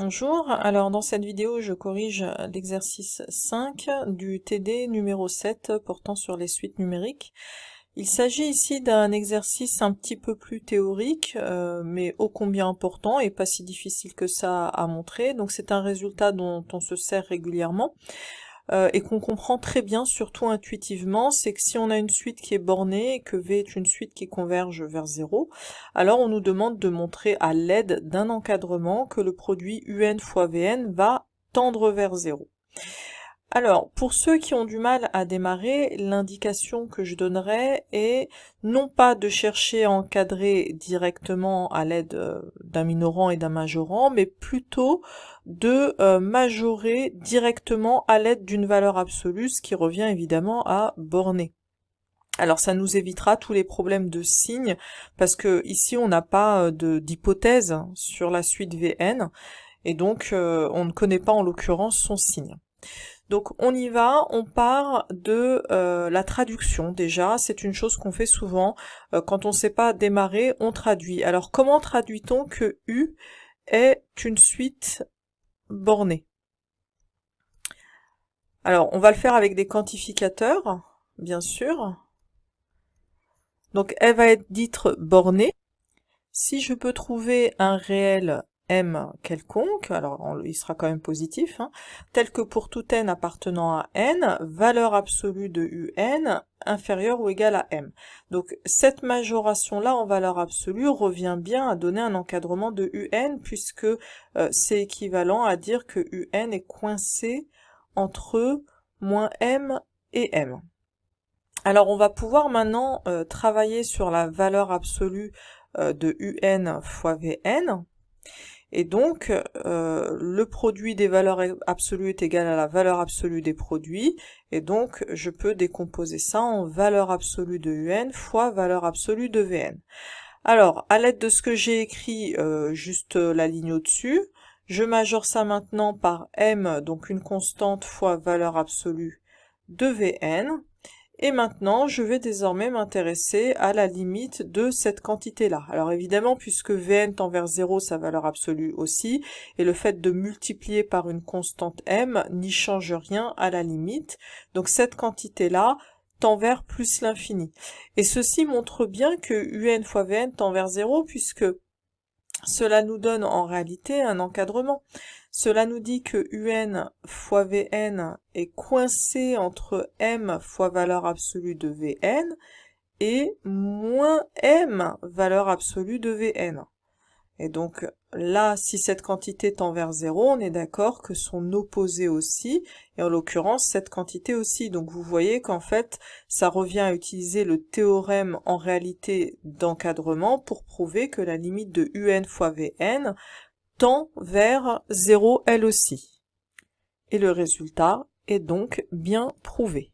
Bonjour, alors dans cette vidéo je corrige l'exercice 5 du TD numéro 7 portant sur les suites numériques. Il s'agit ici d'un exercice un petit peu plus théorique, mais ô combien important et pas si difficile que ça à montrer. Donc c'est un résultat dont on se sert régulièrement et qu'on comprend très bien, surtout intuitivement. C'est que si on a une suite qui est bornée et que V est une suite qui converge vers 0, alors on nous demande de montrer à l'aide d'un encadrement que le produit UN fois Vn va tendre vers 0. Alors, pour ceux qui ont du mal à démarrer, l'indication que je donnerais est non pas de chercher à encadrer directement à l'aide d'un minorant et d'un majorant, mais plutôt de majorer directement à l'aide d'une valeur absolue, ce qui revient évidemment à borner. Alors ça nous évitera tous les problèmes de signes, parce que ici on n'a pas d'hypothèse sur la suite Vn, et donc on ne connaît pas en l'occurrence son signe. Donc on y va, on part de la traduction déjà, c'est une chose qu'on fait souvent, quand on ne sait pas démarrer, on traduit. Alors comment traduit-on que U est une suite bornée? Alors on va le faire avec des quantificateurs, bien sûr. Donc elle va être dite bornée. Si je peux trouver un réel m quelconque, alors il sera quand même positif, hein, tel que pour tout n appartenant à n, valeur absolue de un inférieure ou égale à m. Donc cette majoration-là en valeur absolue revient bien à donner un encadrement de un, puisque c'est équivalent à dire que un est coincé entre moins m et m. Alors on va pouvoir maintenant travailler sur la valeur absolue de un fois Vn, et donc le produit des valeurs absolues est égal à la valeur absolue des produits, et donc je peux décomposer ça en valeur absolue de un fois valeur absolue de Vn. Alors, à l'aide de ce que j'ai écrit, juste la ligne au-dessus, je majore ça maintenant par m, donc une constante fois valeur absolue de Vn, et maintenant, je vais désormais m'intéresser à la limite de cette quantité-là. Alors évidemment, puisque Vn tend vers 0, sa valeur absolue aussi, et le fait de multiplier par une constante m n'y change rien à la limite. Donc cette quantité-là tend vers plus l'infini. Et ceci montre bien que un fois Vn tend vers 0, puisque cela nous donne en réalité un encadrement. Cela nous dit que un fois Vn est coincé entre m fois valeur absolue de Vn et moins m valeur absolue de Vn. Et donc là, si cette quantité tend vers 0, on est d'accord que son opposé aussi, et en l'occurrence cette quantité aussi. Donc vous voyez qu'en fait, ça revient à utiliser le théorème en réalité d'encadrement pour prouver que la limite de un fois Vn tend vers 0 elle aussi. Et le résultat est donc bien prouvé.